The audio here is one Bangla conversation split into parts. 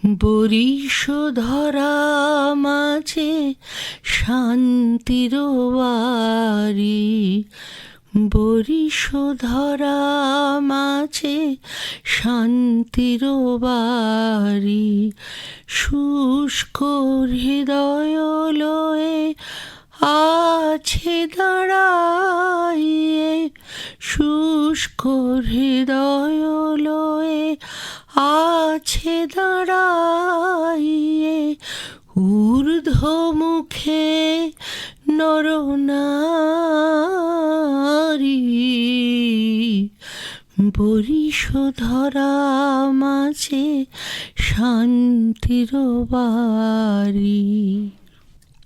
বরিশধরা মাঝে শান্তির বাড়ি, বরিশধরা মাঝে শান্তির বাড়ি, শুষ্ক হৃদয় লয়ে আছে দাঁড়াইয়ে, শুষ্ক হৃদয় লয়ে আছে দাঁড়াইয়ে, ঊর্ধ্ব মুখে নরনারী, বরিশধরা মাঝে শান্তির বাড়ি।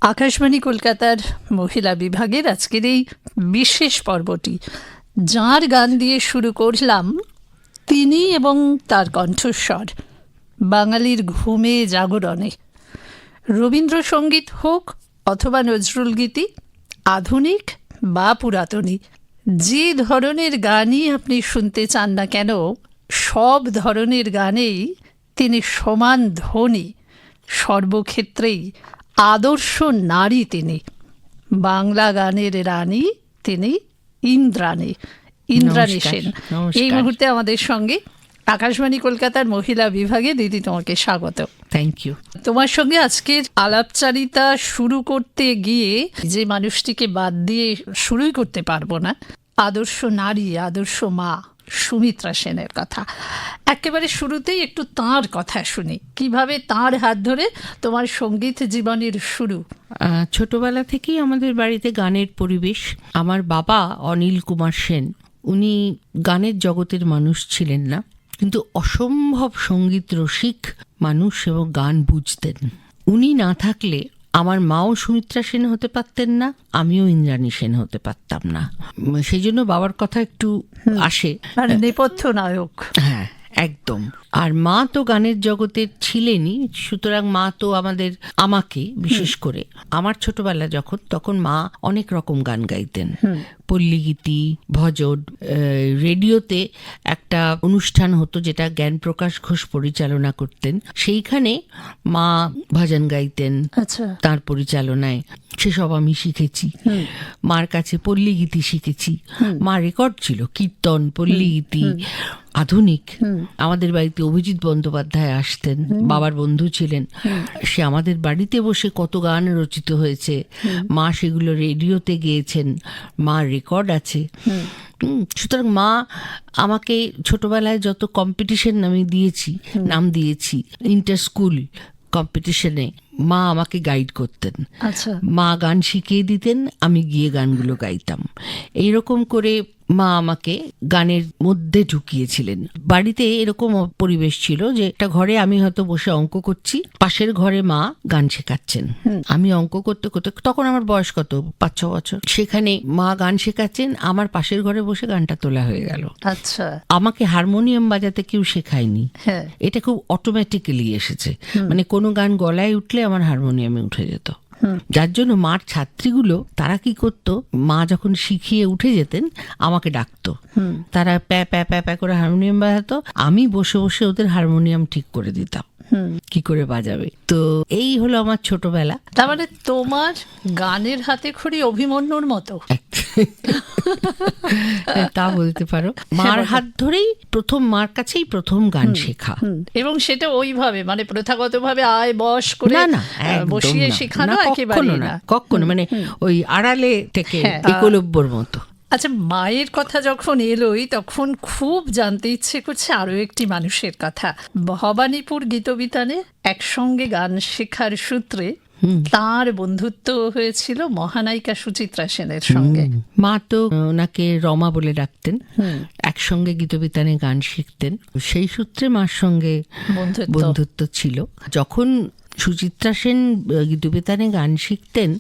আকাশবাণী কলকাতার মহিলা বিভাগের আজকের এই বিশেষ পর্বটি যাঁর গান দিয়ে শুরু করলাম, তিনি এবং তার কণ্ঠস্বর বাঙালির ঘুমে জাগরণে। রবীন্দ্রসঙ্গীত হোক অথবা নজরুল গীতি, আধুনিক বা পুরাতনী, যে ধরনের গানই আপনি শুনতে চান না কেন, সব ধরনের গানেই তিনি সমান ধ্বনি, সর্বক্ষেত্রেই আদর্শ নারী তিনি। বাংলা গানের রানী তিনি ইন্দ্রাণী সেন। এই মুহূর্তে আমাদের সঙ্গে আকাশবাণী কলকাতার মহিলা বিভাগে। দিদি, তোমাকে স্বাগত। Thank you. তোমার সঙ্গে আজকের আলাপচারিতা শুরু করতে গিয়ে যে মানুষটিকে বাদ দিয়ে শুরুই করতে পারবো না, আদর্শ নারী, আদর্শ মা সুমিত্রা সেনের কথা। একেবারে শুরুতেই একটু তাঁর কথা শুনি, কিভাবে তাঁর হাত ধরে তোমার সঙ্গীত জীবনের শুরু। ছোটবেলা থেকেই আমাদের বাড়িতে গানের পরিবেশ। আমার বাবা অনিল কুমার সেন, উনি গানের জগতের মানুষ ছিলেন না, কিন্তু অসম্ভব সঙ্গীত রসিক মানুষ এবং গান বুঝতেন। উনি না থাকলে আমার মাও সুমিত্রা সেন হতে পারতেন না, আমিও ইন্দ্রাণী সেন হতে পারতাম না। সেই জন্য বাবার কথা একটু আসে, নেপথ্য নায়ক। হ্যাঁ, একদম। আর মা তো গানের জগতের ছিলেনই, সুতরাং মা তো আমাকে বিশেষ করে আমার ছোটবেলা যখন, তখন মা অনেক রকম গান গাইতেন, পল্লীগীতি, ভজন। রেডিওতে একটা অনুষ্ঠান হতো যেটা জ্ঞান প্রকাশ ঘোষ পরিচালনা করতেন, সেইখানে মা ভজন গাইতেন তার পরিচালনায়। সেসব আমি শিখেছি, মার কাছে পল্লীগীতি শিখেছি। মা রেকর্ড ছিল কীর্তন, পল্লীগীতি, আধুনিক। আমাদের বাড়িতে অভিজিৎ বন্দ্যোপাধ্যায় আসতেন, বাবার বন্ধু ছিলেন। সে আমাদের বাড়িতে বসে কত গান রচিত হয়েছে, মা সেগুলো রেডিওতে গেয়েছেন, মা রেকর্ড আছে। সুতরাং মা আমাকে ছোটবেলায় যত কম্পিটিশন আমি নাম দিয়েছি, ইন্টার স্কুল কম্পিটিশনে মা আমাকে গাইড করতেন। মা গান শিখিয়ে দিতেন, আমি গিয়ে গানগুলো গাইতাম। এইরকম করে মা আমাকে গানের মধ্যে ঢুকিয়েছিলেন। বাড়িতে এরকম পরিবেশ ছিল যে একটা ঘরে আমি হয়তো বসে অঙ্ক করছি, পাশের ঘরে মা গান শেখাচ্ছেন। আমি অঙ্ক করতে করতে, তখন আমার বয়স কত, 5-6 বছর, সেখানে মা গান শেখাচ্ছেন, আমার পাশের ঘরে বসে গানটা তোলা হয়ে গেল। আচ্ছা, আমাকে হারমোনিয়াম বাজাতে কেউ শেখায়নি, এটা খুব অটোমেটিক্যালি এসেছে। মানে কোনো গান গলায় উঠলে আমার হারমোনিয়ামে উঠে যেত। যার জন্য মার ছাত্রীগুলো তারা কি করতো, মা যখন শিখিয়ে উঠে যেতেন আমাকে ডাকতো, তারা প্যা প্যা প্যা প্যা করে হারমোনিয়াম বাজাতো, আমি বসে বসে ওদের হারমোনিয়াম ঠিক করে দিতাম কি করে বাজাবে। তো এই হলো আমার ছোটবেলা। তার মানে তোমার গানের হাতে খড়ি অভিমন্যুর মতো। তা বলতে পারো। মার হাত ধরেই প্রথম, মার কাছেই প্রথম গান শেখা, এবং সেটা ওইভাবে, মানে প্রথাগত ভাবে আয় বস করে না বসিয়ে শেখানো একেবারে না, কখনো, মানে ওই আড়ালে থেকে একলব্যর মতো। আচ্ছা, মায়ের কথা যখন এলোই তখন খুব জানতে ইচ্ছে করছে আরো একটি মানুষের কথা। ভবানীপুর গীতবিতানে একসঙ্গে গান শেখার সূত্রে তার বন্ধুত্ব হয়েছিল মহানায়িকা সুচিত্রা সেনের সঙ্গে। মা তো ওনাকে রমা বলে ডাকতেন, একসঙ্গে গীতবিতানে গান শিখতেন, সেই সূত্রে মার সঙ্গে বন্ধুত্ব ছিল। যখন সুচিত্রা সেন গীতবিতানে গান শিখতেন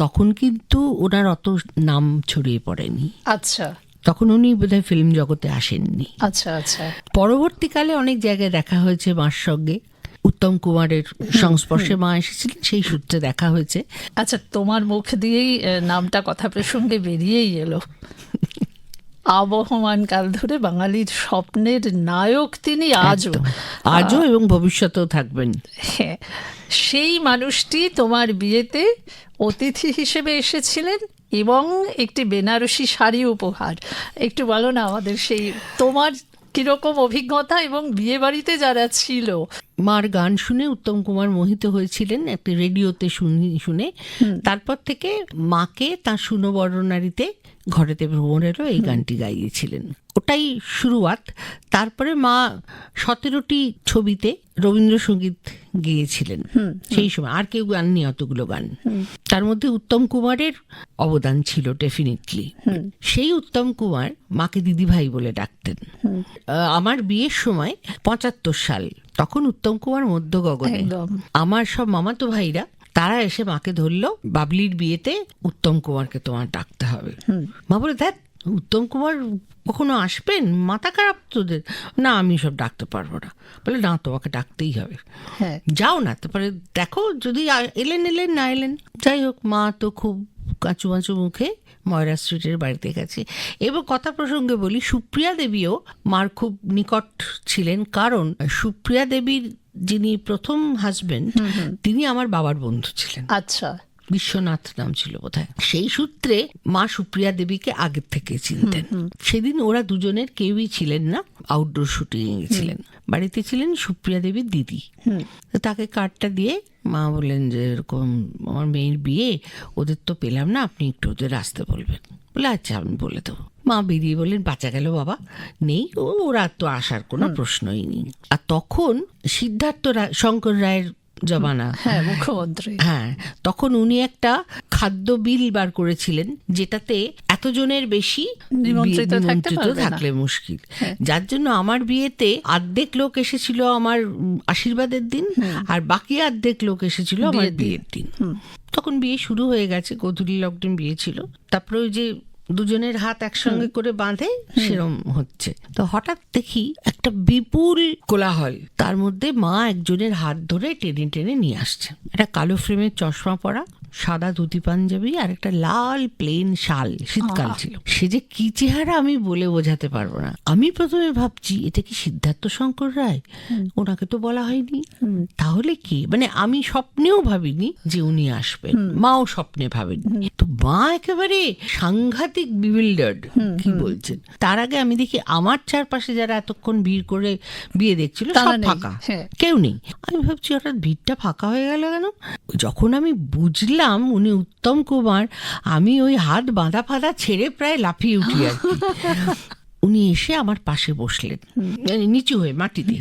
তখন কিন্তু ওনার অত নাম ছড়িয়ে পড়েনি। আচ্ছা, তখন উনি বোধহয় ফিল্ম জগতে আসেননি। আচ্ছা আচ্ছা। পরবর্তীকালে অনেক জায়গায় দেখা হয়েছে মার সঙ্গে, উত্তম কুমারের সংস্পর্শে মা এসেছিলেন, সেই সূত্রে দেখা হয়েছে। আচ্ছা, তোমার মুখ দিয়েই নামটা কথা প্রসঙ্গে বেরিয়েই এলো। আবহমান কাল ধরে বাঙালির স্বপ্নের নায়ক তিনি আজও। আজও এবং ভবিষ্যতেও থাকবেন। হ্যাঁ, সেই মানুষটি তোমার বিয়েতে অতিথি হিসেবে এসেছিলেন এবং একটি বেনারসি শাড়ি উপহার। একটু বলো না আমাদের সেই তোমার কিরকম অভিজ্ঞতা এবং বিয়ে বাড়িতে যারা ছিল। মার গান শুনে উত্তম কুমার মোহিত হয়েছিলেন একটা রেডিওতে শুনে। তারপর থেকে মাকে তার সুনবর্ণনারীতে ঘরেতে ভ্রমণেরও এই গানটি গাইয়েছিলেন। ওটাই শুরুয়াত। তারপরে মা 17টি ছবিতে রবীন্দ্রসঙ্গীত গেয়েছিলেন সেই সময়। আর কেউ গাননি অতগুলো গান। তার মধ্যে উত্তম কুমারের অবদান ছিল ডেফিনেটলি। সেই উত্তম কুমার মাকে দিদিভাই বলে ডাকতেন। আমার বিয়ের সময় 75 সাল, তখন উত্তম কুমার মধ্য গগনে। আমার সব মামাতো ভাইরা তারা এসে মাকে ধরলো, বাবলির বিয়েতে উত্তম কুমারকে তোমার ডাকতে হবে। মা বলে, দেখ উত্তম কুমার কখনো আসবেন, মাথা খারাপ তোদের? না, আমি সব ডাকতে পারবো না। বলে, না তোমাকে ডাকতেই হবে, যাও না। তারপরে দেখো যদি এলেন না এলেন। যাই হোক, মা তো খুব কাঁচু মাচু মুখে ময়রা স্ট্রিটের বাড়িতে গেছে। এবং কথা প্রসঙ্গে বলি, সুপ্রিয়া দেবীও মার খুব নিকট ছিলেন, কারণ সুপ্রিয়া দেবীর যিনি প্রথম হাজবেন্ড তিনি আমার বাবার বন্ধু ছিলেন। আচ্ছা, বিশ্বনাথ নাম ছিল বোধহয়। সেই সূত্রে মা সুপ্রিয়া দেবীকে আগের থেকে চিনতেন। সেদিন ওরা দুজনের কেউই ছিলেন না, আউটডোর শুটিং এ গেছিলেন। বাড়িতে ছিলেন সুপ্রিয়া দেবীর দিদি। তাকে কার্ডটা দিয়ে মা বললেন যে এরকম আমার মেয়ের বিয়ে, ওদের তো পেলাম না, আপনি একটু ওদের আসতে বলবেন। বলে, আচ্ছা আমি বলে দেবো। মা বেরিয়ে বললেন, বাঁচা গেল বাবা, নেই ওরা তো আসার কোনো প্রশ্নই নেই। আর তখন সিদ্ধার্থ শঙ্কর রায়ের জমানা, মুখ্যমন্ত্রী। হ্যাঁ, তখন উনি একটা খাদ্য বিল বার করেছিলেন, যেটাতে এতজনের বেশি নিমন্ত্রিত থাকলে মুশকিল। যার জন্য আমার বিয়েতে অর্ধেক লোক এসেছিল আমার আশীর্বাদের দিন, আর বাকি অর্ধেক লোক এসেছিল আমার বিয়ের দিন। তখন বিয়ে শুরু হয়ে গেছে, গোধূলি লগ্নে বিয়ে ছিল। তারপরে ওই যে দুজনের হাত একসঙ্গে করে বাঁধে সেরম হচ্ছে। তো হঠাৎ দেখি একটা বিপুল কোলাহল, তার মধ্যে মা একজনের হাত ধরে টেনে টেনে নিয়ে আসছে। একটা কালো ফ্রেমের চশমা পরা, সাদা ধুতি পাঞ্জাবি, আর একটা লাল প্লেন শাল, শীতকাল ছিল। সে যে কি চেহারা আমি বলে বোঝাতে পারবো না। আমি প্রথমে ভাবছি এটা কি সিদ্ধার্থ শঙ্কর রায়, ওনাকে তো বলা হয়নি, তাহলে কি? মানে আমি স্বপ্নেও ভাবিনি যে উনি আসবেন, মাও স্বপ্নে ভাবেনি। তো মা একেবারে সাংঘাতিক বিউইল্ডার্ড, কি বলছেন। তার আগে আমি দেখি আমার চারপাশে যারা এতক্ষণ ভিড় করে বিয়ে দেখছিল সব ফাঁকা, কেউ নেই। আমি ভাবছি হঠাৎ ভিড়টা ফাঁকা হয়ে গেল কেন? যখন আমি বুঝলাম উনি উত্তম কুমার, আমি ওই হাত বাঁধা ফাঁধা ছেড়ে প্রায় লাফিয়ে উঠি আর কি। উনি এসে আমার পাশে বসলেন, নিচু হয়ে মাটিতে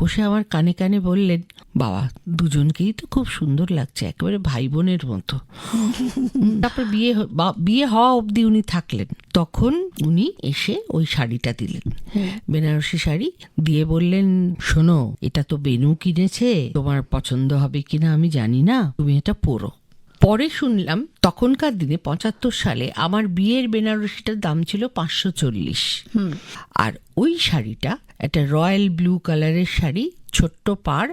বসে আমার কানে কানে বললেন, বাবা দুজনকেই তো খুব সুন্দর লাগছে, একেবারে ভাই বোনের মতো। তারপর বিয়ে হওয়া অবধি উনি থাকলেন। তখন উনি এসে ওই শাড়িটা দিলেন, বেনারসি শাড়ি দিয়ে বললেন, শোনো এটা তো বেনু কিনেছে, তোমার পছন্দ হবে কিনা আমি জানি না, তুমি এটা পরো। পরে শুনলাম তখনকার দিনে 75 সালে আমার বিয়ের বেনারসিটার দাম ছিল 540। আর ওই শাড়িটা একটা রয়্যাল ব্লু কালারের শাড়ি, ছোট্ট পাড়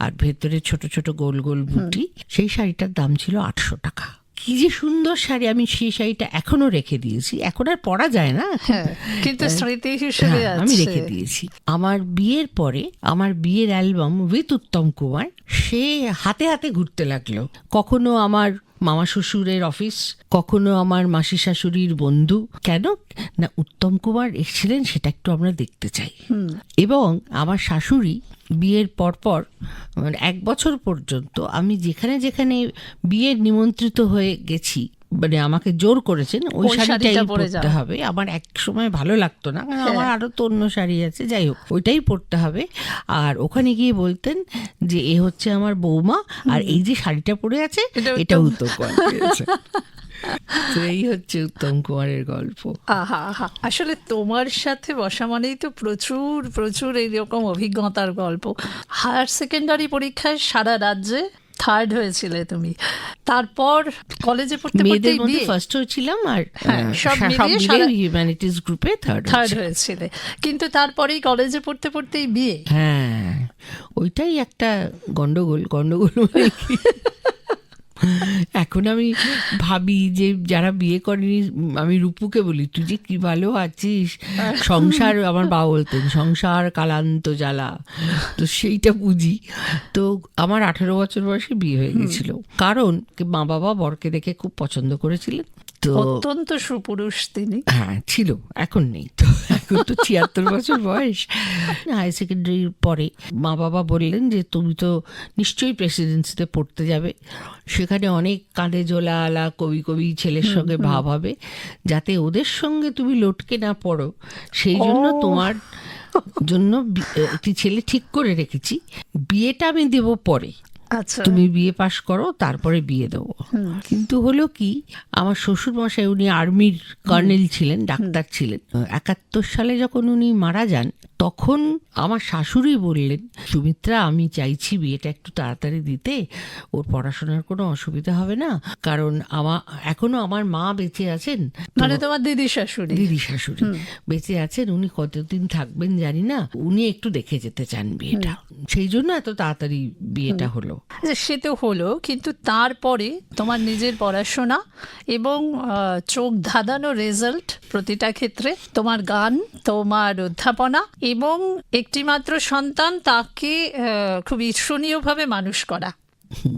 আর ভেতরে ছোট ছোট গোল গোল বুটি। সেই শাড়িটার দাম ছিল 800 টাকা। কি যে সুন্দর শাড়ি, আমি সেই শাড়িটা এখনো রেখে দিয়েছি। এখন আর পরা যায় না, কিন্তু স্মৃতি হিসেবে আমি রেখে দিয়েছি। আমার বিয়ের পরে আমার বিয়ের অ্যালবাম উইথ উত্তম কুমার সে হাতে হাতে ঘুরতে লাগলো। কখনো আমার মামা শ্বশুরের অফিস, কখনো আমার মাসি শাশুড়ির বন্ধু। কেন না, উত্তম কুমার এসেছিলেন সেটা একটু আমরা দেখতে চাই। এবং আমার শাশুড়ি বিয়ের পরপর 1 বছর পর্যন্ত আমি যেখানে যেখানে বিয়ের নিমন্ত্রিত হয়ে গেছি, মানে আমাকে জোর করেছেন ওই শাড়িটাই পরতে হবে। আমার এক সময় ভালো লাগতো না, কারণ আমার আরো তো অন্য শাড়ি আছে, যাই হোক ওইটাই পরতে হবে। আর ওখানে গিয়ে বলতেন যে এ হচ্ছে আমার বৌমা, আর এই যে শাড়িটা পরে আছে এটা উত্তম কুমার। এই হচ্ছে উত্তম কুমারের গল্প। আসলে তোমার সাথে বসা মানেই তো প্রচুর প্রচুর এইরকম অভিজ্ঞতার গল্প। হায়ার সেকেন্ডারি পরীক্ষায় সারা রাজ্যে 3rd হয়েছিলে তুমি। তারপর কলেজে পড়তে পড়তে ফার্স্ট হয়েছিলাম, আর সব মিলিয়ে হিউম্যানিটিজ গ্রুপে 3rd হয়েছিলে। কিন্তু তারপরেই কলেজে পড়তে পড়তেই বিয়ে। হ্যাঁ, ওইটাই একটা গন্ডগোল। এখন আমি ভাবি যে যারা বিয়ে করেনি, আমি রূপুকে বলি তুই যে কি ভালো আছিস, সংসার, আমার বাবা বলতেন সংসার কালান্ত জ্বালা, তো সেইটা বুঝি। তো আমার 18 বছর বয়সে বিয়ে হয়ে গেছিল, কারণ মা বাবা বরকে দেখে খুব পছন্দ করেছিলেন। তো অত্যন্ত সুপুরুষ তিনি। হ্যাঁ ছিল, এখন নেই তো, এখন তো 76 বছর বয়স। হাই সেকেন্ডারির পরে মা বাবা বললেন যে তুমি তো নিশ্চয়ই প্রেসিডেন্সিতে পড়তে যাবে, সেখানে অনেক কাঁধে ঝোলা আলা কবি কবি ছেলের সঙ্গে ভাব হবে, যাতে ওদের সঙ্গে তুমি লটকে না পড়ো সেই জন্য তোমার জন্য একটি ছেলে ঠিক করে রেখেছি, বিয়েটা আমি দেবো পরে, আচ্ছা, তুমি বিয়ে পাশ করো তারপরে বিয়ে দেবো। কিন্তু হলো কি, আমার শ্বশুর মশাই উনি আর্মির কর্নেল ছিলেন, ডাক্তার ছিলেন। 71 সালে যখন উনি মারা যান, তখন আমার শাশুড়ি বললেন সুমিত্রা আমি চাইছি বিয়েটা একটু তাড়াতাড়ি দিতে, ওর পড়াশোনার কোনো অসুবিধা হবে না, কারণ এখনো আমার মা বেঁচে আছেন, মানে তোমার দিদি শাশুড়ি বেঁচে আছেন, উনি কতদিন থাকবেন জানি না, উনি একটু দেখে যেতে চান বিয়েটা, সেই জন্য এত তাড়াতাড়ি বিয়েটা হলো। সে তো হলো, কিন্তু তারপরে তোমার নিজের পড়াশোনা এবং চোখ ধাঁধানো রেজাল্ট প্রতিটা ক্ষেত্রে, তোমার গান, তোমার অধ্যাপনা এবং একটিমাত্র সন্তান, তাকে খুব ঈর্ষণীয়ভাবে মানুষ করা,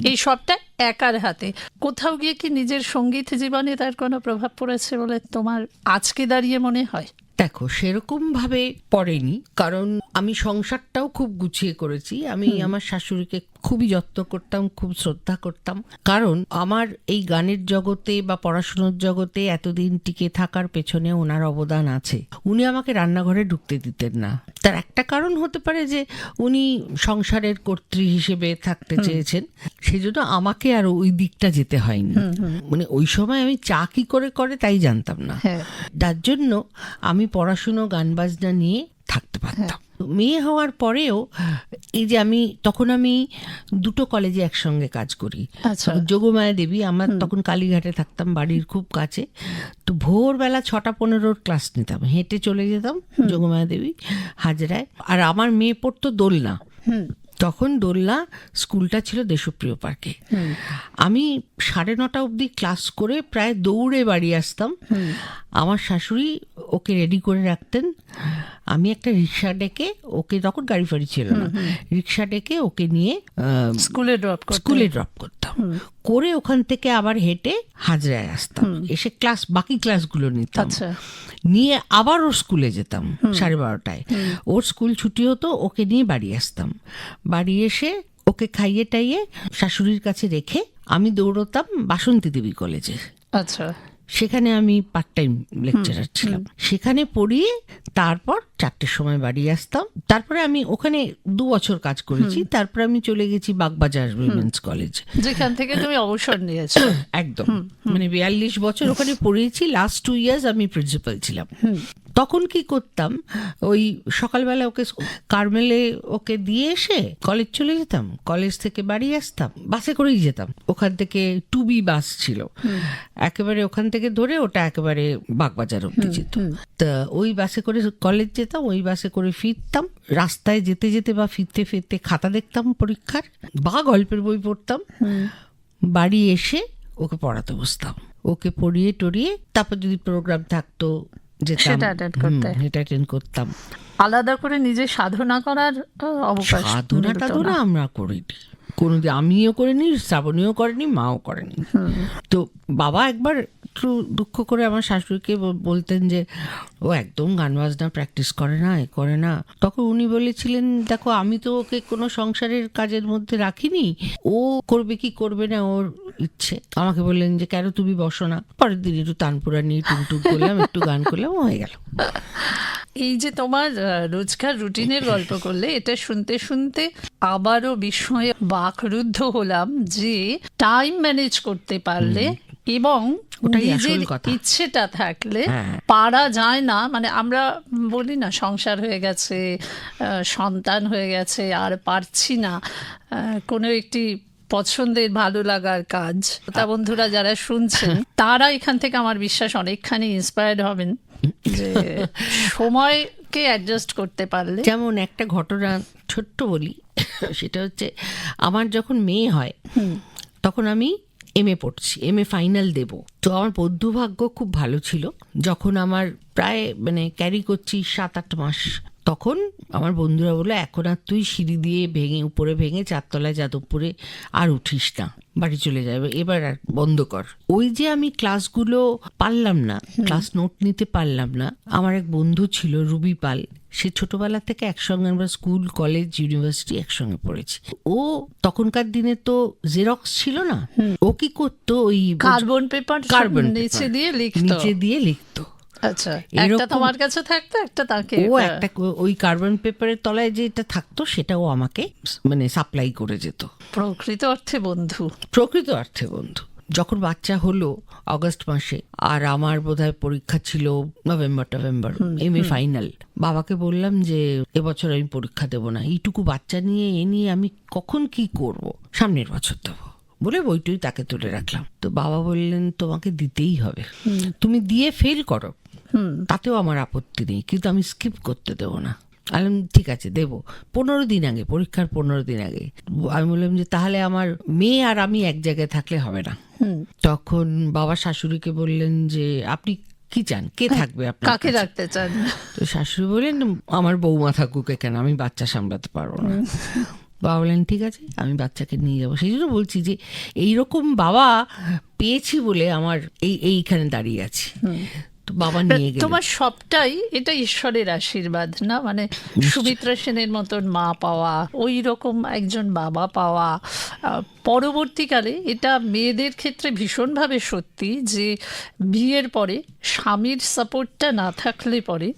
এই সবটা একার হাতে। কোথাও গিয়ে কি নিজের সঙ্গীত জীবনে তার কোনো প্রভাব পড়েছে বলে তোমার আজকে দাঁড়িয়ে মনে হয়? দেখো সেরকম ভাবে পড়েনি, কারণ আমি সংসারটাও খুব গুছিয়ে করেছি। আমি আমার শাশুড়িকে খুবই যত্ন করতাম, খুব শ্রদ্ধা করতাম, কারণ আমার এই গানের জগতে বা পড়াশোনার জগতে এতদিন টিকে থাকার পেছনে ওনার অবদান আছে। উনি আমাকে রান্নাঘরে ঢুকতে দিতেন না, তার একটা কারণ হতে পারে যে উনি সংসারের কর্ত্রী হিসেবে থাকতে চেয়েছেন, সেই জন্য আমাকে আর ওই দিকটা যেতে হয়নি। মানে ওই সময় আমি চা কি করে করে তাই জানতাম না, যার জন্য আমি পড়াশুনো গান বাজনা নিয়ে থাকতে পারতাম। মেয়ে হওয়ার পরেও এই যে তখন আমি দুটো কলেজে একসঙ্গে কাজ করি। যোগমায়া দেবী, আমার তখন কালীঘাটে থাকতাম, বাড়ির খুব কাছে, তো ভোরবেলা 6:15 ক্লাস নিতাম, হেঁটে চলে যেতাম যোগমায়া দেবী হাজরায়। আর আমার মেয়ে পড়তো দোলনা, তখন দোলনা স্কুলটা ছিল দেশপ্রিয় পার্কে। আমি 9:30 অবধি ক্লাস করে প্রায় দৌড়ে বাড়ি আসতাম। আমার শাশুড়ি ওকে রেডি করে রাখতেন, আমি একটা রিক্সা ডেকে ওকে, তখন গাড়ি ফাড়ি ছিল না, রিক্সা ডেকে ওকে নিয়ে স্কুলে ড্রপ করতাম, করে ওখান থেকে আবার হেঁটে হাজরায় আসতাম, এসে বাকি ক্লাসগুলো নিতাম, নিয়ে আবার ওর স্কুলে যেতাম 12:30টায়, ওর স্কুল ছুটি হতো, ওকে নিয়ে বাড়ি আসতাম, বাড়ি এসে ওকে খাইয়ে টাইয়ে শাশুড়ির কাছে রেখে আমি দৌড়তাম বাসন্তী দেবী কলেজে। আচ্ছা, সেখানে আমি পার্ট টাইম লেকচারার ছিলাম, সেখানে পড়িয়ে তারপর 4টের সময় বাড়ি আসতাম। তারপরে আমি ওখানে 2 বছর কাজ করেছি, তারপরে আমি চলে গেছি বাগবাজার উইমেন্স কলেজ, যেখান থেকে তুমি অবসর নিয়েছো। একদম, মানে 42 বছর ওখানে পড়িয়েছি, লাস্ট 2 ইয়ার্স আমি প্রিন্সিপাল ছিলাম। তখন কি করতাম, ওই সকালবেলা ওকে কারমেলে ওকে দিয়ে এসে কলেজ চলে যেতাম, কলেজ থেকে বাড়ি আসতাম, বাসে করেই যেতাম, ওখান থেকে 2B বাস ছিল, একেবারে ওখান থেকে ধরে ওটা একেবারে বাগবাজার অব্দি যেত। তা ওই বাসে করে কলেজ যেতাম, ওই বাসে করে ফিরতাম, রাস্তায় যেতে যেতে বা ফিরতে ফিরতে খাতা দেখতাম পরীক্ষার, বা গল্পের বই পড়তাম, বাড়ি এসে ওকে পড়াতে বসতাম, ওকে পড়িয়ে টড়িয়ে তারপর যদি প্রোগ্রাম থাকতো সেটা অ্যাটেন্ড করতাম। আলাদা করে নিজে সাধনা করার অবকাশ সাধনা আমরা করিনি কোনোদিন, আমিও করিনি, শ্রাবণীও করেনি, মাও করেনি। তো বাবা একবার একটু দুঃখ করে আমার শাশুড়িকে বলতেন যে ও একদম গান বাজনা প্র্যাকটিস করে না, করে না। তখন উনি বলেছিলেন দেখো আমি তো ওকে কোনো সংসারের কাজের মধ্যে রাখিনি, ও করবে কি করবে না ওর ইচ্ছে। আমাকে বললেন যে কেন তুমি বসো না, পরের দিন একটু তানপুরা নিয়ে টুকটুক করলাম, একটু গান করলাম, হয়ে গেল। এই যে তোমার রোজকার রুটিনের গল্প করলে, এটা শুনতে শুনতে আবারও বিস্ময়ে বাকরুদ্ধ হলাম যে টাইম ম্যানেজ করতে পারলে এবং নিজের ইচ্ছেটা থাকলে পারা যায় না। মানে আমরা বলি না সংসার হয়ে গেছে, সন্তান হয়ে গেছে, আর পারছি না কোনো একটি পছন্দের ভালো লাগার কাজ। তা বন্ধুরা যারা শুনছেন তারা এখান থেকে আমার বিশ্বাস অনেকখানি ইন্সপায়ার্ড হবেন যে সময়কে অ্যাডজাস্ট করতে পারলে। যেমন একটা ঘটনা ছোট্ট বলি, সেটা হচ্ছে আমার যখন মেয়ে হয় তখন আমি MA পড়ছি, MA ফাইনাল দেব। তো আমার বৌদ্ধভাগ্য খুব ভালো ছিল, যখন আমার প্রায় মানে ক্যারি করছি 7-8 মাস, তখন আমার বন্ধুরা বললো এখন আর তুই সিঁড়ি দিয়ে উপরে ভেঙে 4তলায় যাদবপুরে আর উঠিস না, বাড়ি চলে যাবে, এবার আর বন্ধ কর। ওই যে আমি ক্লাসগুলো পারলাম না, ক্লাস নোট নিতে পারলাম না। আমার এক বন্ধু ছিল রুবি পাল, সে ছোটবেলা থেকে একসঙ্গে আমরা স্কুল, কলেজ, ইউনিভার্সিটি একসঙ্গে পড়েছি। ও তখনকার দিনে তো জেরক্স ছিল না, ও কি করতো ওই কার্বন পেপার নিচে দিয়ে লিখতো। আচ্ছা, একটা তোমার কাছে থাকতো, একটা তাকে, ও একটা ওই কার্বন পেপারের তলায় যেটা থাকতো সেটাও আমাকে মানে সাপ্লাই করে যেত। প্রকৃত অর্থে বন্ধু। যখন বাচ্চা হলো অগস্ট মাসে, আর আমার বোধহয় পরীক্ষা ছিল নভেম্বর, MA ফাইনাল, বাবাকে বললাম যে এবছর আমি পরীক্ষা দেব না, এইটুকু বাচ্চা নিয়ে আমি কখন কি করব, সামনের বছর দেবো বলে বইটই তাকে তুলে রাখলাম। তো বাবা বললেন তোমাকে দিতেই হবে, তুমি দিয়ে ফেল করো, তাতেও আমার আপত্তি নেই, কিন্তু আমি স্কিপ করতে দেবো না। আমি ঠিক আছে দেবো। 15 দিন আগে, পরীক্ষার 15 দিন আগে আমি বললাম যে তাহলে আমার মেয়ে আর আমি এক জায়গায় থাকলে হবে না। তখন বাবা শাশুড়িকে বললেন যে আপনি কি চান, কে থাকবে আপনার, কাকে রাখতে চান? তো শাশুড়ি বললেন আমার বৌমা থাকুক এখানে, আমি বাচ্চা সামলাতে পারবো না। বাবা বললেন ঠিক আছে আমি বাচ্চাকে নিয়ে যাবো। সেই জন্য বলছি যে এইরকম বাবা পেয়েছি বলে আমার এইখানে দাঁড়িয়ে আছি। বাবা নিয়ে গেলেন। তোমার সবটাই এটা ঈশ্বরের আশীর্বাদ না, মানে সুমিত্রা সেনের মতন মা পাওয়া, ওই রকম একজন বাবা পাওয়া। পরবর্তীকালে এটা মেয়েদের ক্ষেত্রে ভীষণভাবে সত্যি যে বিয়ের পরে স্বামীর সাপোর্টটা না থাকলে পরে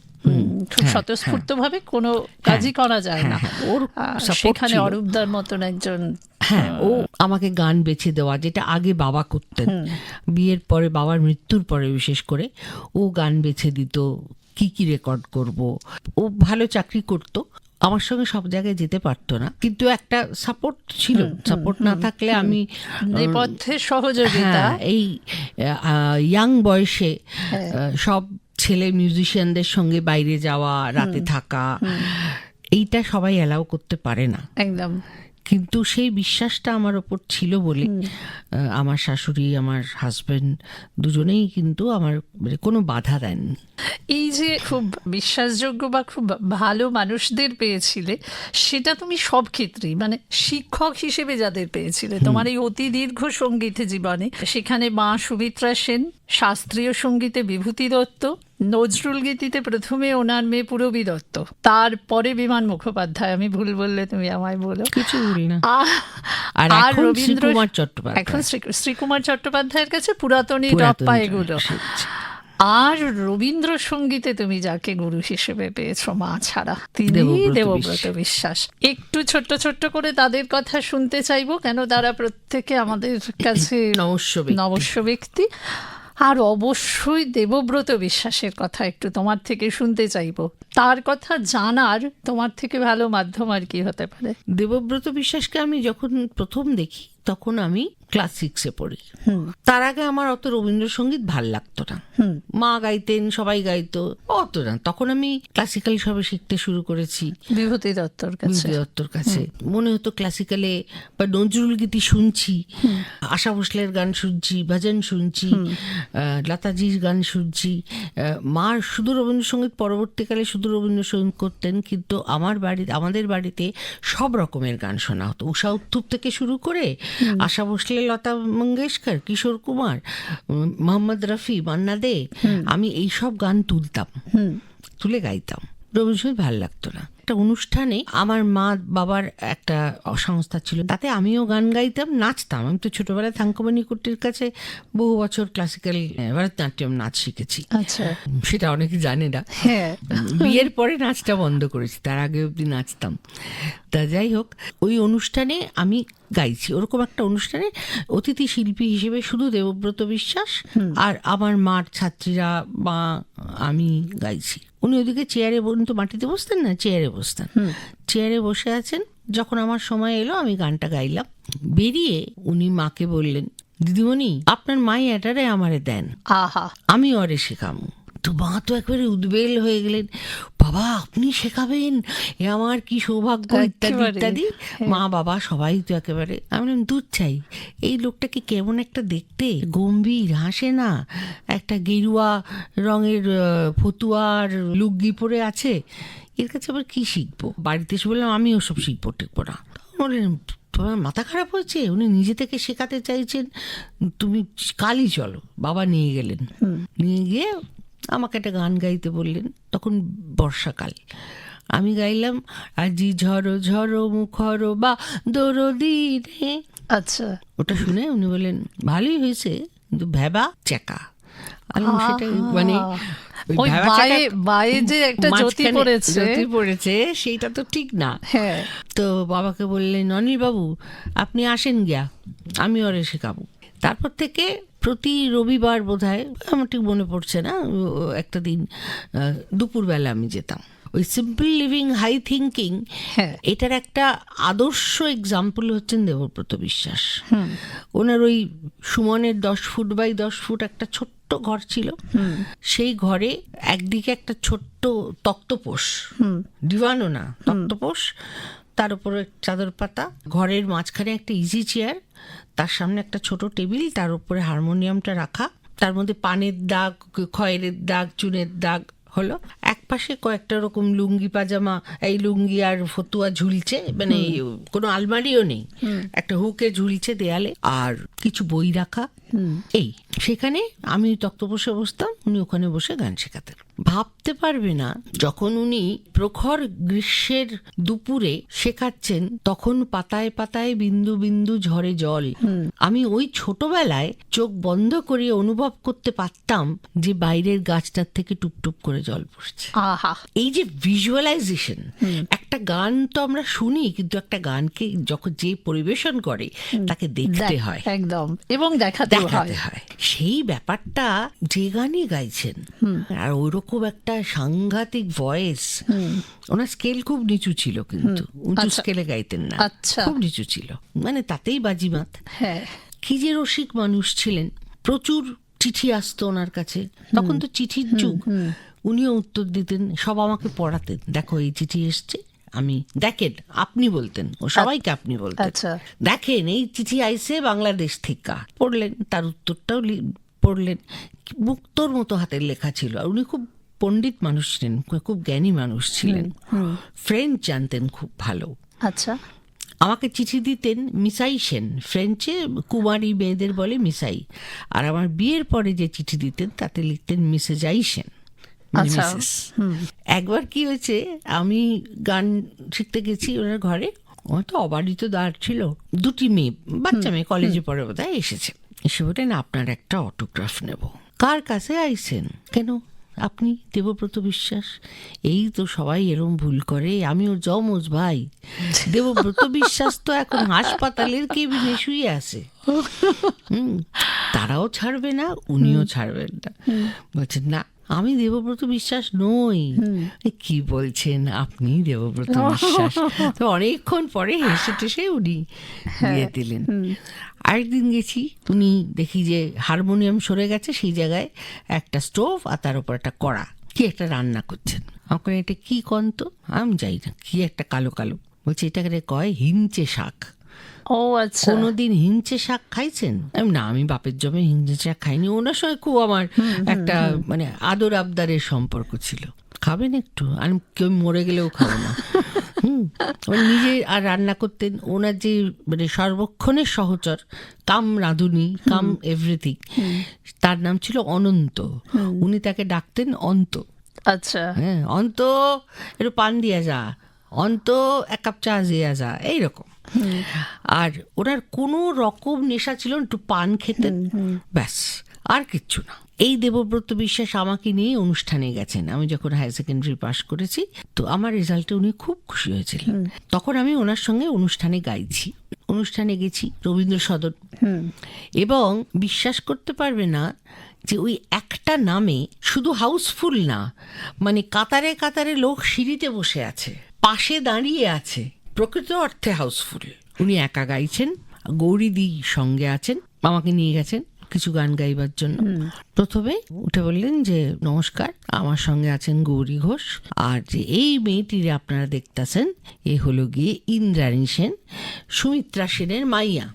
খুব স্বতঃস্ফূর্তভাবে কোনো কাজই করা যায় না। ওর সেখানে অরূপদার মতন একজন, ও আমাকে গান বেছে দেওয়া, যেটা আগে বাবা করতেন, বিয়ের পরে, বাবার মৃত্যুর পরে বিশেষ করে ও গান বেছে দিত, কি রেকর্ড করব। ও ভালো চাকরি করত, আমার সঙ্গে সব জায়গায় যেতে পারতো না, কিন্তু একটা সাপোর্ট ছিল। সাপোর্ট না থাকলে আমি নেপথ্যে সহযোগিতা, এই ইয়াং বয়সে সব ছেলে মিউজিশিয়ানদের সঙ্গে বাইরে যাওয়া, রাতে থাকা, এইটা সবাই অ্যালাউ করতে পারে না একদম। কিন্তু সেই বিশ্বাসটা আমার ওপর ছিল বলে আমার শাশুড়ি, আমার হাজবেন্ড দুজনেই কিন্তু আমার কোনো বাধা দেননি। এই যে খুব বিশ্বাসযোগ্য বা খুব ভালো মানুষদের পেয়েছিলে, সেটা তুমি সব ক্ষেত্রেই, মানে শিক্ষক হিসেবে যাদের পেয়েছিলে তোমার এই অতি দীর্ঘ সঙ্গীত জীবনে, সেখানে মা সুমিত্রা সেন, শাস্ত্রীয় সঙ্গীতে বিভূতি দত্ত, নজরুল গীতিতে প্রথমে ওনার মেয়ে পূরবী দত্ত, তারপরে বিমান মুখোপাধ্যায়, আমি ভুল বললে তুমি আমায় বলো, কিছু ভুল না, আর রবীন্দ্র, এখন শ্রীকুমার চট্টোপাধ্যায়ের কাছে পুরাতনী রপ্পা এগুলো। আর রবীন্দ্রসঙ্গীতে তুমি যাকে গুরু হিসেবে পেয়েছো মা ছাড়া, তিনি দেবব্রত বিশ্বাস। একটু ছোট্ট ছোট্ট করে তাদের কথা শুনতে চাইবো, কেন তারা প্রত্যেকে আমাদের কাছে নবস্য ব্যক্তি। আর অবশ্যই দেবব্রত বিশ্বাসের কথা একটু তোমার থেকে শুনতে চাইবো। তার কথা জানার তোমার থেকে ভালো মাধ্যম আর কি হতে পারে? দেবব্রত বিশ্বাসকে আমি যখন প্রথম দেখি তখন আমি ক্লাস 6-এ পড়ি। তার আগে আমার অত রবীন্দ্রসঙ্গীত ভাল লাগতো না, মা গাইতেন, সবাই গাইতো, অত না। তখন আমি ক্লাসিক্যাল সবে শিখতে শুরু করেছি বিভূতি দত্তর কাছে। মনে হতো ক্লাসিক্যালে বা নজরুল গীতি শুনছি, আশা ভোসলের গান শুনছি, ভজন শুনছি, লতাজির গান শুনছি। মা শুধু রবীন্দ্রসঙ্গীত, পরবর্তীকালে শুধু রবীন্দ্রসঙ্গীত করতেন, কিন্তু আমাদের বাড়িতে সব রকমের গান শোনা হতো। উষা উত্থুপ থেকে শুরু করে আশা ভোসলে, লতা মঙ্গেশকর, কিশোর কুমার, মোহাম্মদ রফি, মান্না দে, আমি এইসব গান তুলে গাইতাম। রবীন্দ্রসঙ্গীত ভাল লাগতো না। একটা অনুষ্ঠানে আমার মা বাবার একটা সংস্থা ছিল, তাতে আমিও গান গাইতাম, নাচতাম। আমি তো ছোটবেলায় থাঙ্কমণি কুট্টির কাছে বহু বছর ক্লাসিক্যাল ভরতনাট্যম নাচ শিখেছি। সেটা অনেকে জানে না। বিয়ের পরে নাচটা বন্ধ করেছি, তার আগে অব্দি নাচতাম। তা যাই হোক, ওই অনুষ্ঠানে আমি গাইছি। ওরকম একটা অনুষ্ঠানে অতিথি শিল্পী হিসেবে শুধু দেবব্রত বিশ্বাস আর আমার মার ছাত্রীরা বা আমি গাইছি। উনি ওদিকে চেয়ারে, তো মাটিতে বসতেন না, চেয়ারে বসতেন, চেয়ারে বসে আছেন। যখন আমার সময় এলো আমি গানটা গাইলাম। বেরিয়ে উনি মাকে বললেন, দিদিমণি আপনার মাই এটারে আমারে দেন, আমি ওরে শেখামু। তো তো মা তো একেবারে উদ্বেল হয়ে গেলেন, বাবা আপনি শেখাবেন, এ আমার কি সৌভাগ্য, ইত্যাদি একেবারে। ইত্যাদি। মা বাবা সবাই তো একেবারে, আমি বললাম দুধ চাই, এই লোকটাকে কেমন একটা দেখতে, গম্ভীর, হাসে না, একটা গেরুয়া রঙের ফতুয়া আর লুঙ্গি পরে আছে, এর কাছে আবার কি শিখবো। বাড়িতে এসে বললাম আমি ওসব শিখবো টেখবো না। বললেন তোমার মাথা খারাপ হয়েছে, উনি নিজে থেকে শেখাতে চাইছেন, তুমি কালই চলো। বাবা নিয়ে গেলেন, নিয়ে গিয়ে আমাকে একটা গান গাইতে বললেন, তখন বর্ষাকাল। আমি গাইলাম আজি ঝড়ো ঝড়ো মুখর বা দরদি রে। আচ্ছা, ওটা শুনে উনি বললেন ভালোই হয়েছে, কিন্তু ভেবা চেকা। আমি সেটা মানে ওই বায়ে যে একটা জ্যোতি পড়েছে সেইটা তো ঠিক না। হ্যাঁ, তো বাবাকে বললেন অনিল বাবু আপনি আসেন গিয়া, আমি ওরে শেখাবো। তারপর থেকে প্রতি রবিবার বোধহয়, আমার ঠিক মনে পড়ছে না, একটা দিন দুপুরবেলা আমি যেতাম। ওই সিম্পল লিভিং হাই থিঙ্কিং, এটার একটা আদর্শ এক্সাম্পল হচ্ছেন দেবব্রত বিশ্বাস। ওনার ওই সুমনের 10 ফুট বাই 10 ফুট একটা ছোট্ট ঘর ছিল, সেই ঘরে একদিকে একটা ছোট্ট তক্তপোষ, দিওয়ানও না, তক্তপোষ, তার উপরে চাদর পাতা, ঘরের মাঝখানে একটা ইজি চেয়ার, তার সামনে একটা ছোট টেবিল, তার উপরে হারমোনিয়ামটা রাখা, তার মধ্যে পানের দাগ, খয়েরের দাগ, চুনের দাগ হলো, এক পাশে কয়েকটা রকম লুঙ্গি পাজামা, এই লুঙ্গি আর ফতুয়া ঝুলছে, মানে কোনো আলমারিও নেই, একটা হুকে ঝুলছে দেয়ালে, আর কিছু বই রাখা। এই সেখানে আমি তক্তপোষে বসতাম, উনি ওখানে বসে গান শেখাতেন। ভাবতে পারবে না, যখন উনি প্রখর গ্রীষ্মের দুপুরে শেখাচ্ছেন, তখন পাতায় পাতায় বিন্দু বিন্দু ঝরে জল। আমি ওই ছোটবেলায় চোখ বন্ধ করে অনুভব করতে পারতাম যে বাইরের গাছটার থেকে টুপটুপ করে জল পড়ছে। এই যে ভিজুয়ালাইজেশন, একটা গান তো আমরা শুনি, কিন্তু একটা গানকে যখন যে পরিবেশন করে তাকে দেখতে হয় একদম, এবং দেখাতে হয়। সেই ব্যাপারটা যে গানই গাইছেন, আর ওইরকম একটা সাংঘাতিক ভয়েস। ওনার স্কেল খুব নিচু ছিল, কিন্তু উঁচু স্কেলে গাইতেন না, খুব নিচু ছিল, মানে তাতেই বাজিমাত। কি যে রসিক মানুষ ছিলেন। প্রচুর চিঠি আসতো ওনার কাছে, তখন তো চিঠির যুগ, উনিও উত্তর দিতেন, সব আমাকে পড়াতেন, দেখো এই চিঠি এসছে, আমি দেখেন, আপনি বলতেন, ও সবাইকে আপনি বলতেন, দেখেন এই চিঠি আইসে বাংলাদেশ থেকে, পড়লেন, তার উত্তরটাও পড়লেন, মুক্তোর মতো হাতের লেখা ছিল। আর উনি খুব পণ্ডিত মানুষ ছিলেন, খুব জ্ঞানী মানুষ ছিলেন, ফ্রেঞ্চ জানতেন খুব ভালো। আচ্ছা, আমাকে চিঠি দিতেন মিসাই সেন, ফ্রেঞ্চে কুমারী মেয়েদের বলে মিসাই, আর আমার বিয়ের পরে যে চিঠি দিতেন তাতে লিখতেন মিসেজাই সেন। একবার কি হয়েছে, আমি গান শিখতে গেছি ওনার ঘরে, আমার তো অবারিত দ্বার ছিল, 2টি মেয়ে, বাচ্চা মেয়ে, কলেজে পড়ে বোধহয় এসেছে, এসে বলেন আপনার একটা অটোগ্রাফ নেব। কার কাছে আইছেন? কেন আপনি দেবব্রত বিশ্বাস? এই তো সবাই এরম ভুল করে, আমি ওর যমজ ভাই। দেবব্রত বিশ্বাস তো এখন হাসপাতালের কেবিনে শুয়ে আছে, তারাও ছাড়বে না, উনিও ছাড়বেন না। বলছেন না আমি দেবব্রত বিশ্বাস নই। কি বলছেন আপনি দেবব্রত বিশ্বাস? তো অনেকক্ষণ পরে হেসে টেসে উনি দিয়ে দিলেন। আরেকদিন গেছি, উনি দেখি যে হারমোনিয়াম সরে গেছে, সেই জায়গায় একটা স্টোভ আর তার উপর একটা কড়া, কি একটা রান্না করছেন। আমাকে এটা কি কন্ত, আমি যাই না, কি একটা কালো কালো, বলছে এটাকে কয় হিঞ্চে শাক। ও আচ্ছা, কোনোদিন হিঞ্চে শাক খাইছেন? না, আমি বাপের জমে হিঞ্চে শাক খাইনি। ওনার সঙ্গে খুব আমার একটা মানে আদর আবদারের সম্পর্ক ছিল। খাবেন একটু? আর কেউ মরে গেলেও খাবো না। নিজে আর রান্না করতেন। ওনার যে মানে সর্বক্ষণের সহচর, কাম রাঁধুনি, কাম এভরিথিং, তার নাম ছিল অনন্ত। উনি তাকে ডাকতেন অন্ত। আচ্ছা, হ্যাঁ, অন্ত একটু পান দিয়া যা, অন্ত 1 কাপ চা দিয়া যা, এইরকম। আর ওনার কোনো রকম নেশা ছিল, একটু পান খেতেন, ব্যাস, আর কিচ্ছু না। এই দেবব্রত বিশ্বাস আমাকে নিয়ে অনুষ্ঠানে গেছেন। আমি যখন হায়ার সেকেন্ডারি পাশ করেছি, তো আমার রেজাল্টে উনি খুব খুশি হয়েছিলেন। তখন আমি ওনার সঙ্গে অনুষ্ঠানে গাইছি, অনুষ্ঠানে গেছি রবীন্দ্র সদন, এবং বিশ্বাস করতে পারবে না যে ওই একটা নামে শুধু হাউসফুল না, মানে কাতারে কাতারে লোক সিঁড়িতে বসে আছে, পাশে দাঁড়িয়ে আছে, প্রকৃত অর্থে হাউসফুল। উনি একা গাইছেন, গৌরীদি সঙ্গে আছেন, আমাকে নিয়ে গেছেন, কিছু গান গাইবার জন্য। প্রথমে উঠে বললেন যে নমস্কার, আমার সঙ্গে আছেন গৌরী ঘোষ, আর যে এই মেয়েটির আপনারা দেখতেছেন এ হলো গিয়ে ইন্দ্রাণী সেন, সুমিত্রা সেনের মাইয়া।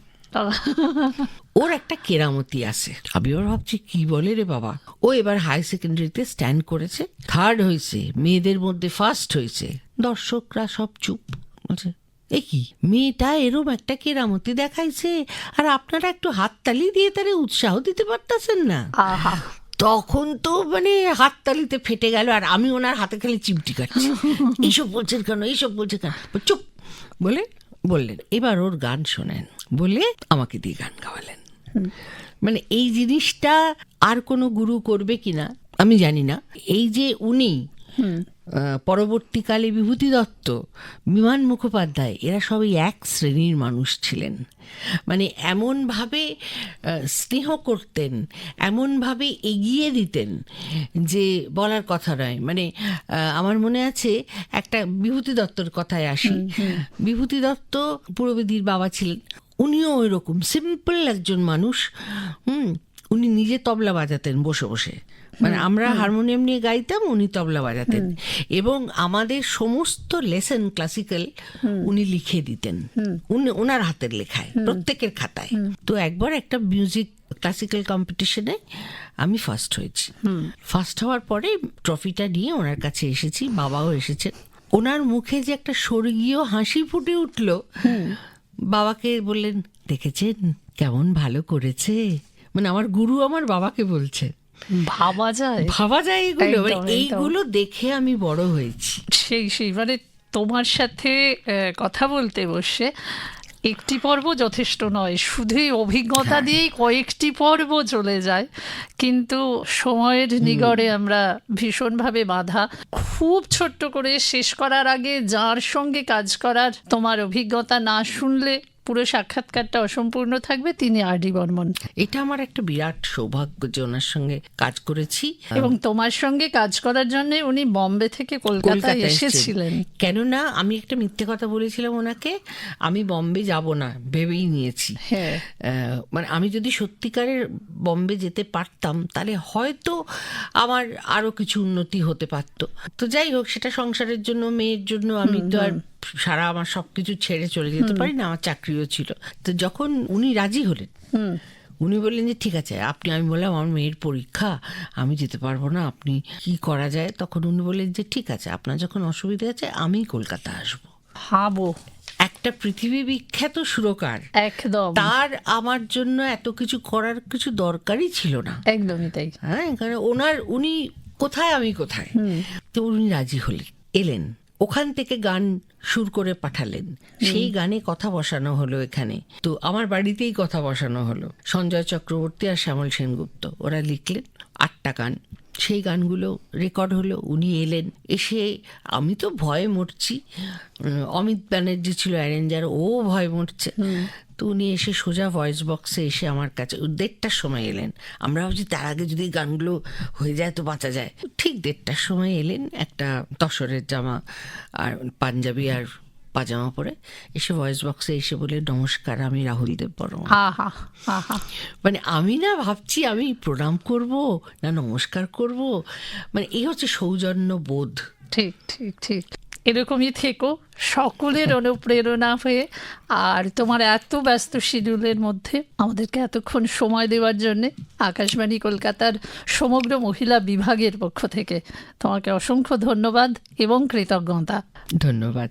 ওর একটা কেরামতি আছে। আমি ওর ভাবছি কি বলে রে বাবা। ও এবার হাই সেকেন্ডারিতে স্ট্যান্ড করেছে, 3rd হয়েছে, মেয়েদের মধ্যে 1st হয়েছে। দর্শকরা সব চুপ, বলছে এ কি মেয়েটা এরম একটা কেরামতি দেখাইছে, আর আপনারা একটু হাততালি দিয়ে তারে উৎসাহ দিতে পারতেছেন না। আহা, তখন তো মানে হাততালিতে ফেটে গেল, আর আমি ওনার হাতে খালি চিমটি কাটছি। এইসব বলছেন কেন, এইসব বলছেন কেন, চুপ বলে বললেন এবার ওর গান শোনেন, বলে আমাকে দিয়ে গান গাওয়ালেন। মানে এই জিনিসটা আর কোনো গুরু করবে কিনা আমি জানি না। এই যে উনি পরবর্তীকালে বিভূতি দত্ত, বিমান মুখোপাধ্যায়, এরা সবই এক শ্রেণীর মানুষ ছিলেন। মানে এমনভাবে স্নেহ করতেন, এমনভাবে এগিয়ে দিতেন যে বলার কথা নয়। মানে আমার মনে আছে একটা বিভূতি দত্তর কথায় আসি। বিভূতি দত্ত পুরবেদীর বাবা ছিলেন, উনিও ওই রকম সিম্পল একজন মানুষ। উনি নিজে তবলা বাজাতেন বসে বসে, মানে আমরা হারমোনিয়াম নিয়ে গাইতাম, উনি তবলা বাজাতেন, এবং আমাদের সমস্ত লেসন ক্লাসিক্যাল উনি লিখে দিতেন, ওনার হাতের লেখায়, প্রত্যেকের খাতায়। তো একবার একটা মিউজিক ক্লাসিক্যাল কম্পিটিশনে আমি ফার্স্ট হয়েছি। ফার্স্ট হওয়ার পরে ট্রফিটা নিয়ে ওনার কাছে এসেছি, বাবাও এসেছেন। ওনার মুখে যে একটা স্বর্গীয় হাসি ফুটে উঠল। বাবাকে বললেন দেখেছেন কেমন ভালো করেছে, মানে আমার গুরু আমার বাবাকে বলছে। ভাবা যায় এগুলো, একদম, একদম। এইগুলো দেখে আমি বড় হয়েছি। সেই মানে তোমার সাথে কথা বলতে বসে একটি পর্ব যথেষ্ট নয়, শুধুই অভিজ্ঞতা দিয়েই কয়েকটি পর্ব চলে যায়, কিন্তু সময়ের নিগড়ে আমরা ভীষণভাবে বাঁধা। খুব ছোট্ট করে শেষ করার আগে যার সঙ্গে কাজ করার তোমার অভিজ্ঞতা না শুনলে পুরো সাক্ষাৎকারটা অসম্পূর্ণ থাকবে, তিনি আর.ডি. বর্মন। এটা আমার একটা বিরাট সৌভাগ্য যে ওনার সঙ্গে কাজ করেছি, এবং তোমার সঙ্গে কাজ করার জন্য উনি বম্বে থেকে কলকাতায় এসেছিলেন। কেননা আমি একটা মিথ্যে কথা বলেছিলাম ওনাকে, আমি বম্বে যাব না ভেবেই নিয়েছি। মানে আমি যদি সত্যিকারের বম্বে যেতে পারতাম তাহলে হয়তো আমার আরো কিছু উন্নতি হতে পারত। তো যাই হোক, সেটা সংসারের জন্য, মেয়ের জন্য আমি তো আর সারা আমার সবকিছু ছেড়ে চলে যেতে পারি না, আমার চাকরিও ছিল। তো যখন উনি রাজি হলেন, উনি বললেন যে ঠিক আছে আপনি, আমি বললাম আমার মেয়ের পরীক্ষা, আমি যেতে পারবো না, আপনি কি করা যায়। তখন উনি বললেন যে ঠিক আছে আপনার যখন অসুবিধা আছে আমি কলকাতা আসবো। ভাবো, একটা পৃথিবী বিখ্যাত সুরকার, একদম, তার আমার জন্য এত কিছু করার কিছু দরকারই ছিল না। একদমই তাই। হ্যাঁ, কারণ উনি কোথায় আমি কোথায়। তো উনি রাজি হলেন, এলেন, ওখান থেকে গান সুর করে পাঠালেন, সেই গানে কথা বসানো হলো এখানে। তো আমার বাড়িতেই কথা বসানো হলো। সঞ্জয় চক্রবর্তী আর শ্যামল সেনগুপ্ত ওরা লিখলেন 8টা গান, সেই গানগুলো রেকর্ড হলো। উনি এলেন, এসে আমি তো ভয়ে মরছি, অমিত ব্যানার্জি ছিল অ্যারেঞ্জার, ও ভয় মরছে। তো উনি এসে সোজা ভয়েস বক্সে এসে আমার কাছে 1:30টার সময় এলেন। আমরা ভাবছি তার আগে যদি গানগুলো হয়ে যায় তো বাঁচা যায়। ঠিক 1:30টার সময় এলেন, একটা তসরের জামা আর পাঞ্জাবি আর পাজামা পরে এসে ভয়েস বক্সে এসে বলে নমস্কার, আমি রাহুল দেব বর্মন। মানে আমি না ভাবছি আমি প্রণাম করব না নমস্কার করব, মানে এই হচ্ছে সৌজন্য বোধ। ঠিক ঠিক ঠিক, এরকমই থেকো, সকলের অনুপ্রেরণা হয়ে। আর তোমার এত ব্যস্ত শিডিউলের মধ্যে আমাদেরকে এতক্ষণ সময় দেওয়ার জন্যে আকাশবাণী কলকাতার সমগ্র মহিলা বিভাগের পক্ষ থেকে তোমাকে অসংখ্য ধন্যবাদ এবং কৃতজ্ঞতা। ধন্যবাদ।